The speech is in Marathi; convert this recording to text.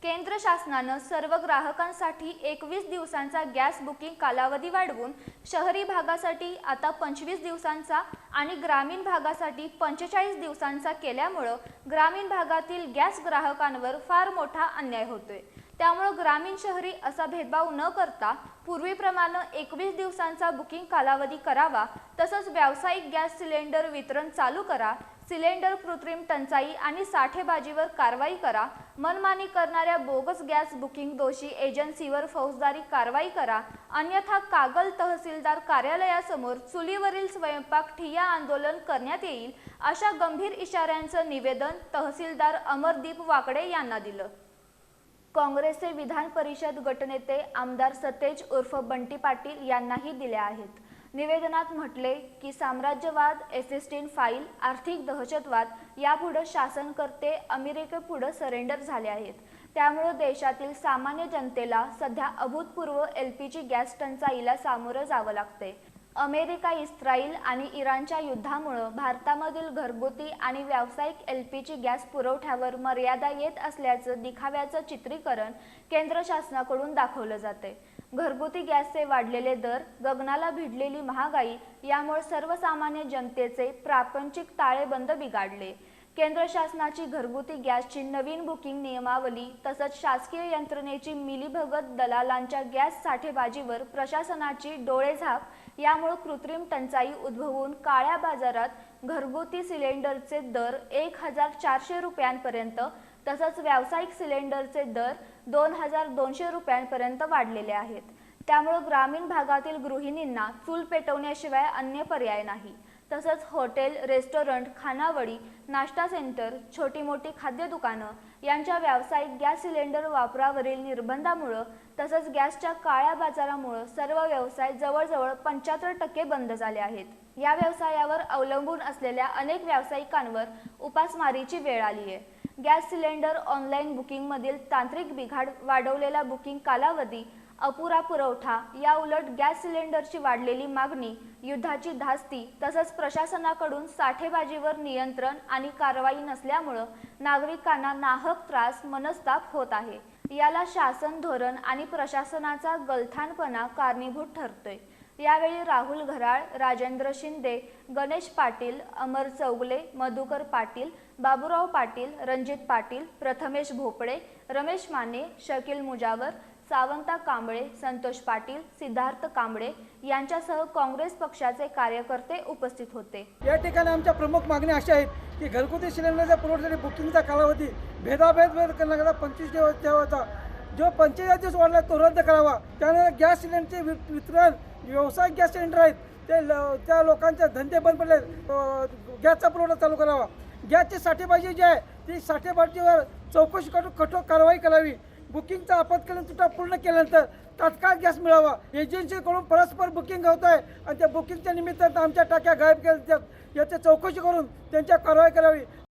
केंद्र शासनानं सर्व ग्राहकांसाठी 21 दिवसांचा गॅस बुकिंग कालावधी वाढवून शहरी भागासाठी आता 25 दिवसांचा आणि ग्रामीण भागासाठी 45 दिवसांचा केल्यामुळे ग्रामीण भागातील गॅस ग्राहकांवर फार मोठा अन्याय होतोय। त्यामुळे ग्रामीण शहरी असा भेदभाव न करता पूर्वीप्रमाणे 21 दिवसांचा बुकिंग कालावधी करावा। तसंच व्यावसायिक गॅस सिलेंडर वितरण चालू करा, सिलेंडर कृत्रिम टंचाई आणि साठेबाजीवर कारवाई करा, मनमानी करणाऱ्या बोगस गॅस बुकिंग दोषी एजन्सीवर फौजदारी कारवाई करा, अन्यथा कागल तहसीलदार कार्यालयासमोर चुलीवरील स्वयंपाक ठिय्या आंदोलन करण्यात येईल, अशा गंभीर इशाऱ्यांचं निवेदन तहसीलदार अमरदीप वाकडे यांना दिलं। काँग्रेसचे विधान परिषद गटनेते आमदार सतेज उर्फ बंटी पाटील यांनाही दिल्या आहेत। निवेदनात म्हटले की साम्राज्यवाद, एसिस्टीन फाईल, आर्थिक दहशतवाद यापुढे शासनकर्ते अमेरिकेपुढे सरेंडर झाले आहेत। त्यामुळे देशातील सामान्य जनतेला सध्या अभूतपूर्व LPG गॅस टंचाईला सामोरं जावं लागते। अमेरिका, इस्रायल आणि इराणच्या युद्धामुळे भारतामधील घरगुती आणि व्यावसायिक LPG गॅस पुरवठ्यावर मर्यादा येत असल्याचं दिखाव्याचं चित्रीकरण केंद्र शासनाकडून दाखवलं जाते। घरगुती गॅसचे वाढलेले दर, गगनाला भिडलेली महागाई यामुळे सर्वसामान्य जनतेचे प्रापंचिक ताळेबंद बिघडले। केंद्र शासनाची घरगुती गॅसची नवीन बुकिंग नियमावली तसंच शासकीय यंत्रणेची मिलीभगत, दलालांच्या गॅस साठेबाजीवर प्रशासनाची डोळेझाक यामुळे कृत्रिम टंचाई उद्भवून काळ्या बाजारात घरगुती सिलेंडरचे दर 1400 रुपयांपर्यंत तसंच व्यावसायिक सिलेंडरचे दर 2200 रुपयांपर्यंत वाढलेले आहेत। त्यामुळे ग्रामीण भागातील गृहिणींना चूल पेटवण्याशिवाय अन्य पर्याय नाही। तसंच हॉटेल, रेस्टॉरंट, खानावळी, नाश्ता सेंटर, छोटी मोठी खाद्य दुकानं यांच्या व्यावसायिक गॅस सिलेंडर वापरावरील निर्बंधामुळे तसंच गॅसच्या काळ्या बाजारामुळे सर्व व्यवसाय जवळजवळ 75% बंद झाले आहेत। या व्यवसायावर अवलंबून असलेल्या अनेक व्यावसायिकांवर उपासमारीची वेळ आली आहे। गॅस सिलेंडर ऑनलाईन बुकिंगमधील तांत्रिक बिघाड, वाढवलेला बुकिंग कालावधी, अपुरा पुरवठा, या उलट गॅस सिलेंडरची वाढलेली मागणी, युद्धाची धास्ती तसंच प्रशासनाकडून साठेबाजीवर नियंत्रण आणि कारवाई नसल्यामुळे नागरिकांना नाहक त्रास, मनस्ताप होत आहे। याला शासन धोरण आणि प्रशासनाचा गलथानपणा कारणीभूत ठरतोय। यावेळी राहुल घराळ, राजेंद्र शिंदे, गणेश पाटील, अमर चौगले, मधुकर पाटील, बाबूराव पाटील, रणजित पाटील, प्रथमेश भोपळे, रमेश माने, शकील मुजावर, सावंता कांबळे, संतोष पाटील, सिद्धार्थ कांबळे यांच्यासह काँग्रेस पक्षाचे कार्यकर्ते उपस्थित होते। या ठिकाणी आमच्या प्रमुख मागण्या अशा आहेत की घरगुती सिलेंडरच्या पुरवठ्यासाठी बुकिंगचा कालावधी भेदाभेद करण्याकरता 25 दिवस ठेवायचा, जो 45 दिवस वाढला तो रद्द करावा। त्यानंतर गॅस सिलेंडरचे वितरण, व्यावसायिक गॅस सिलेंडर आहेत त्या लोकांचे धंदे बंद पडले, गॅसचा पुरवठा चालू करावा। गॅसची साठेबाजी जी आहे ती साठेबाजीवर चौकशी करून कठोर कारवाई करावी। बुकिंगचा आपत्कालीन तुटा पूर्ण केल्यानंतर तात्काळ गॅस मिळावा। एजन्सीकडून परस्पर बुकिंग होत आहे आणि त्या बुकिंगच्या निमित्तानं आमच्या टाक्या गायब केल्या, याची चौकशी करून त्यांच्या कारवाई करावी।